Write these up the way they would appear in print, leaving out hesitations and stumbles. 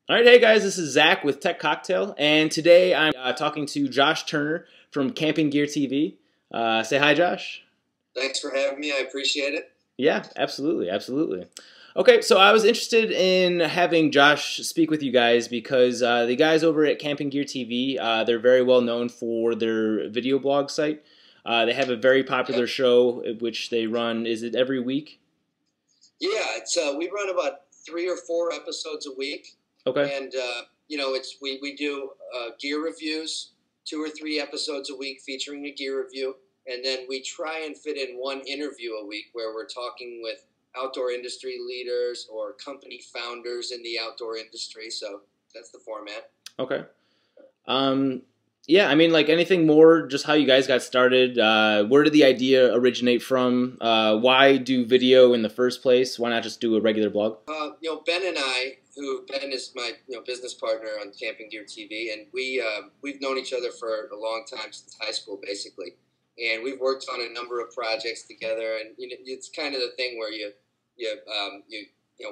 All right, hey guys, this is Zach with Tech Cocktail, and today I'm talking to Josh Turner from Camping Gear TV. Say hi, Josh. Thanks for having me. I appreciate it. Yeah, absolutely, absolutely. Okay, so I was interested in having Josh speak with you guys because the guys over at Camping Gear TV, they're very well known for their video blog site. They have a very popular show which they run. Is it every week? Yeah, it's we run about 3 or 4 episodes a week. Okay. And it's we do gear reviews, 2 or 3 episodes a week featuring a gear review, and then we try and fit in one interview a week where we're talking with outdoor industry leaders or company founders in the outdoor industry. So that's the format. Okay. Yeah, I mean, like anything more, just how you guys got started. Where did the idea originate from? Why do video in the first place? Why not just do a regular blog? Ben and I, Ben is my business partner on Camping Gear TV, and we've known each other for a long time, since high school, basically. And we've worked on a number of projects together, and it's kind of the thing where you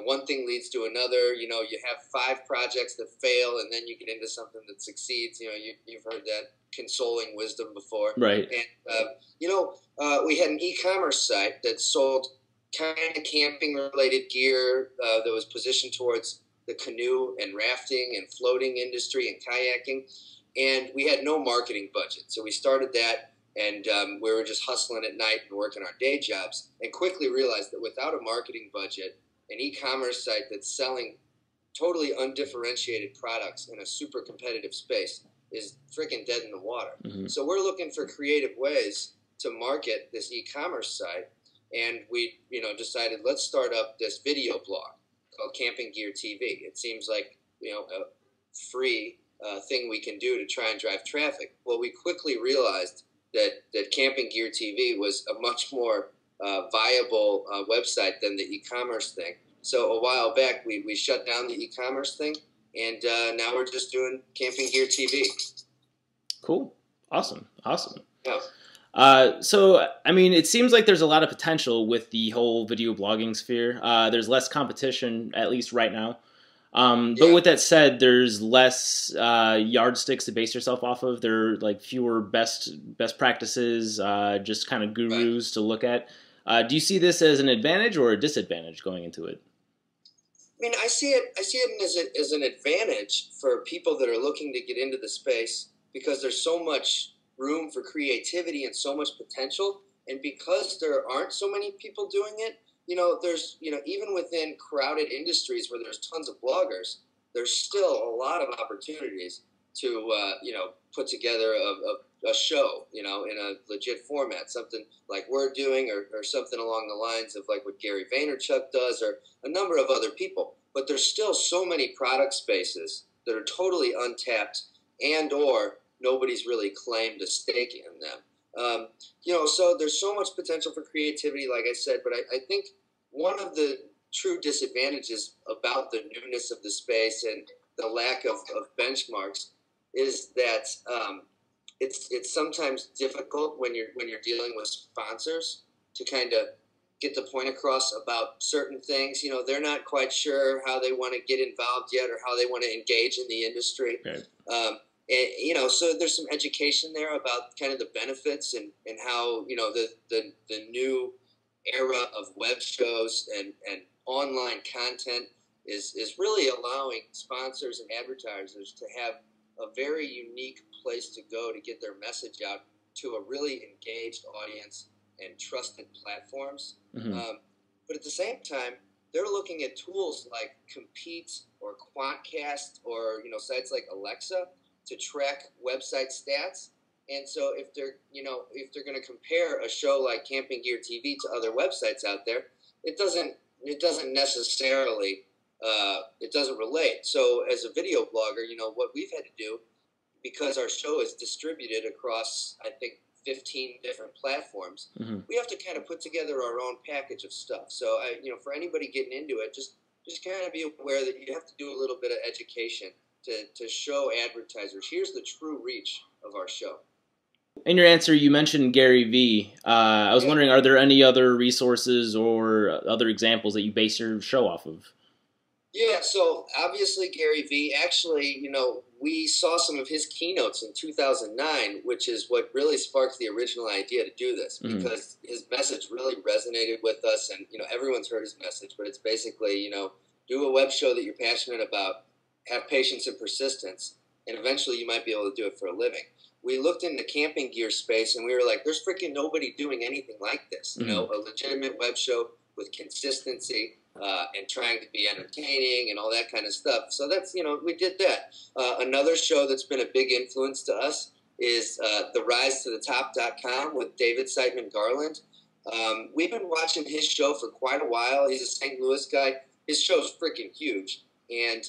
one thing leads to another. You have 5 projects that fail, and then you get into something that succeeds. You've heard that consoling wisdom before, right? And we had an e-commerce site that sold kind of camping-related gear that was positioned towards the canoe and rafting and floating industry and kayaking, and we had no marketing budget, so we started that. And we were just hustling at night and working our day jobs, and quickly realized that without a marketing budget, an e-commerce site that's selling totally undifferentiated products in a super competitive space is freaking dead in the water. Mm-hmm. So we're looking for creative ways to market this e-commerce site, and we decided, let's start up this video blog called Camping Gear TV. It seems like a free thing we can do to try and drive traffic. Well, we quickly realized that Camping Gear TV was a much more viable website than the e-commerce thing. So a while back, we shut down the e-commerce thing, and now we're just doing Camping Gear TV. Cool. Awesome. Yeah. So, I mean, it seems like there's a lot of potential with the whole video blogging sphere. There's less competition, at least right now. But with that said, there's less yardsticks to base yourself off of. There are like fewer best practices, just kind of gurus to look at. Do you see this as an advantage or a disadvantage going into it? I mean, I see it as an advantage for people that are looking to get into the space, because there's so much room for creativity and so much potential, and because there aren't so many people doing it. There's, even within crowded industries where there's tons of bloggers, there's still a lot of opportunities to, put together a show, in a legit format, something like we're doing, or something along the lines of like what Gary Vaynerchuk does, or a number of other people. But there's still so many product spaces that are totally untapped, or nobody's really claimed a stake in them. So there's so much potential for creativity, like I said, but I think one of the true disadvantages about the newness of the space and the lack of benchmarks is that it's sometimes difficult when you're dealing with sponsors to kind of get the point across about certain things. They're not quite sure how they want to get involved yet, or how they want to engage in the industry. Okay. And, so there's some education there about kind of the benefits and how, the new era of web shows and online content is really allowing sponsors and advertisers to have a very unique place to go to get their message out to a really engaged audience and trusted platforms. Mm-hmm. But at the same time, they're looking at tools like Compete or Quantcast or, sites like Alexa to track website stats. And so if they're going to compare a show like Camping Gear TV to other websites out there, it doesn't necessarily it doesn't relate. So as a video blogger, what we've had to do, because our show is distributed across, I think, 15 different platforms, mm-hmm. we have to kind of put together our own package of stuff. So for anybody getting into it, just kind of be aware that you have to do a little bit of education to show advertisers, here's the true reach of our show. In your answer, you mentioned Gary V. I was wondering, are there any other resources or other examples that you base your show off of? Yeah, so obviously Gary Vee, actually, we saw some of his keynotes in 2009, which is what really sparked the original idea to do this, because his message really resonated with us, and, everyone's heard his message, but it's basically, do a web show that you're passionate about, have patience and persistence, and eventually you might be able to do it for a living. We looked in the camping gear space, and we were like, there's freaking nobody doing anything like this, a legitimate web show with consistency, and trying to be entertaining and all that kind of stuff. So that's, we did that. Another show that's been a big influence to us is the Rise to the Top.com with David Siteman Garland. We've been watching his show for quite a while. He's a St. Louis guy. His show's freaking huge. And,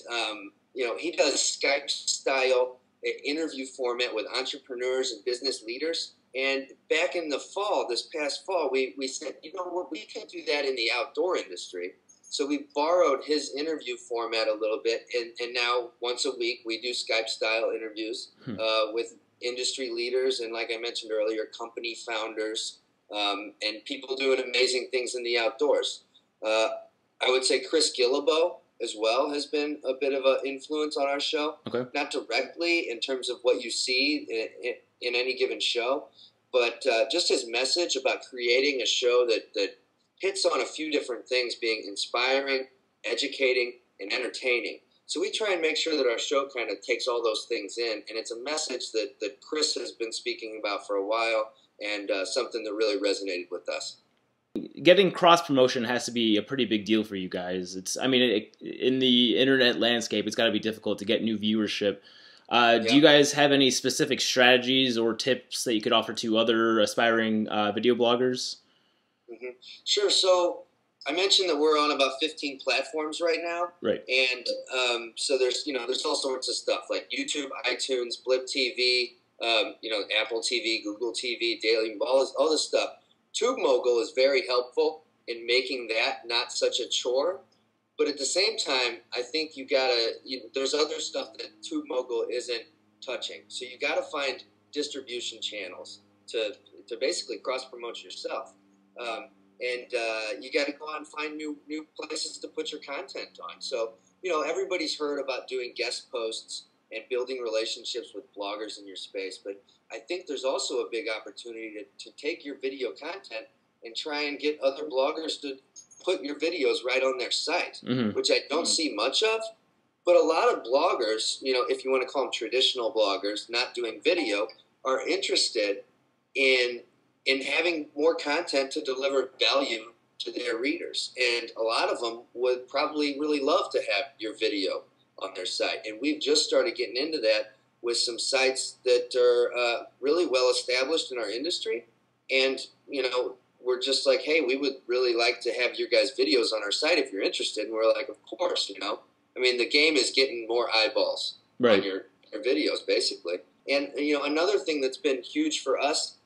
he does Skype-style interview format with entrepreneurs and business leaders. And back in the fall, this past fall, we said, what, we can do that in the outdoor industry. So we borrowed his interview format a little bit, and now once a week we do Skype-style interviews with industry leaders and, like I mentioned earlier, company founders and people doing amazing things in the outdoors. I would say Chris Gillibo as well has been a bit of an influence on our show. Okay. Not directly in terms of what you see in any given show, but just his message about creating a show that hits on a few different things, being inspiring, educating, and entertaining. So we try and make sure that our show kind of takes all those things in, and it's a message that Chris has been speaking about for a while, and something that really resonated with us. Getting cross-promotion has to be a pretty big deal for you guys. In the internet landscape, it's got to be difficult to get new viewership. Do you guys have any specific strategies or tips that you could offer to other aspiring video bloggers? Mm-hmm. Sure. So I mentioned that we're on about 15 platforms right now. Right. And so there's all sorts of stuff like YouTube, iTunes, Blip TV, Apple TV, Google TV, Daily, all this stuff. Tube Mogul is very helpful in making that not such a chore. But at the same time, I think there's other stuff that Tube Mogul isn't touching. So you got to find distribution channels to basically cross-promote yourself. And you got to go out and find new places to put your content on. So, everybody's heard about doing guest posts and building relationships with bloggers in your space. But I think there's also a big opportunity to take your video content and try and get other bloggers to put your videos right on their site, which I don't see much of. But a lot of bloggers, if you want to call them traditional bloggers, not doing video, are interested in having more content to deliver value to their readers. And a lot of them would probably really love to have your video on their site. And we've just started getting into that with some sites that are really well established in our industry. And, we're just like, hey, we would really like to have your guys' videos on our site if you're interested. And we're like, of course, the game is getting more eyeballs on your videos, basically. And, another thing that's been huge for us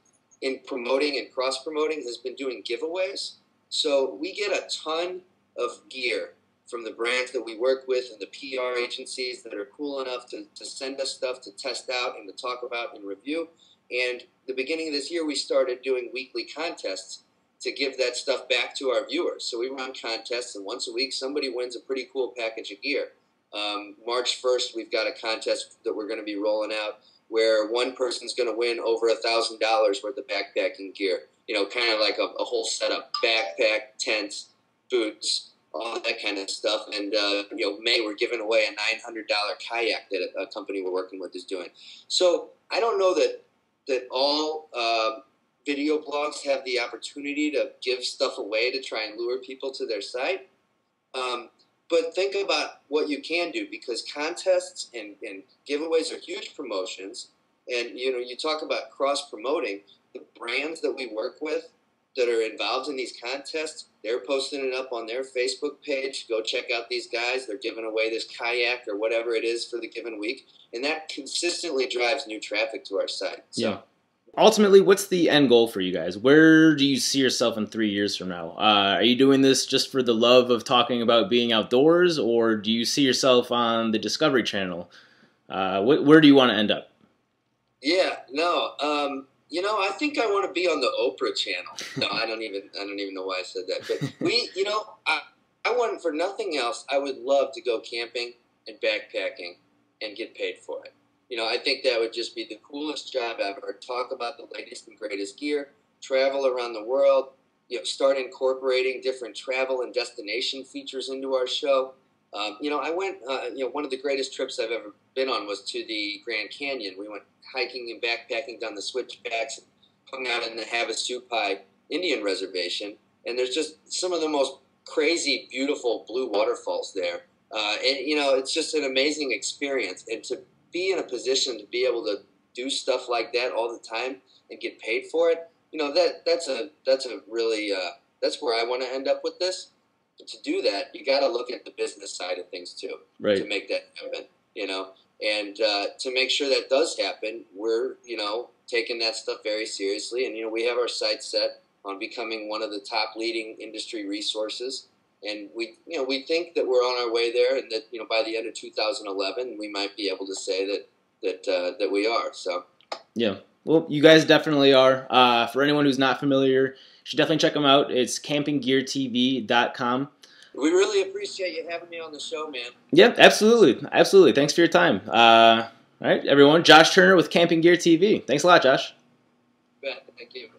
in promoting and cross-promoting has been doing giveaways. So we get a ton of gear from the brands that we work with and the PR agencies that are cool enough to send us stuff to test out and to talk about and review. And the beginning of this year, we started doing weekly contests to give that stuff back to our viewers. So we run contests, and once a week, somebody wins a pretty cool package of gear. March 1st, we've got a contest that we're going to be rolling out where one person's going to win over $1,000 worth of backpacking gear. Kind of like a whole setup: backpack, tents, boots, all that kind of stuff. And May, we're giving away a $900 kayak that a company we're working with is doing. So I don't know that all video blogs have the opportunity to give stuff away to try and lure people to their site. But think about what you can do, because contests and giveaways are huge promotions. And, you talk about cross-promoting. The brands that we work with that are involved in these contests, they're posting it up on their Facebook page. Go check out these guys. They're giving away this kayak or whatever it is for the given week. And that consistently drives new traffic to our site. So, yeah. Ultimately, what's the end goal for you guys? Where do you see yourself in 3 years from now? Are you doing this just for the love of talking about being outdoors, or do you see yourself on the Discovery Channel? Where do you want to end up? Yeah, no, I think I want to be on the Oprah Channel. No, I don't even know why I said that. But I want, for nothing else, I would love to go camping and backpacking and get paid for it. You know, I think that would just be the coolest job ever. Talk about the latest and greatest gear, travel around the world, you know, start incorporating different travel and destination features into our show. You know, I went, you know, one of the greatest trips I've ever been on was to the Grand Canyon. We went hiking and backpacking down the switchbacks, hung out in the Havasupai Indian Reservation, and there's just some of the most crazy, beautiful blue waterfalls there. And, you know, it's just an amazing experience. And to be in a position to be able to do stuff like that all the time and get paid for it, you know, that's a really, that's where I want to end up with this. But to do that, you got to look at the business side of things too, right, to make that happen, you know. And to make sure that does happen, we're, you know, taking that stuff very seriously. And, you know, we have our sights set on becoming one of the top leading industry resources. And we, you know, we think that we're on our way there, and that, you know, by the end of 2011, we might be able to say that we are. So, yeah. Well, you guys definitely are. For anyone who's not familiar, you should definitely check them out. It's campinggeartv.com. We really appreciate you having me on the show, man. Yep, absolutely. Absolutely. Thanks for your time. All right, everyone. Josh Turner with Camping Gear TV. Thanks a lot, Josh. Bet. Thank you.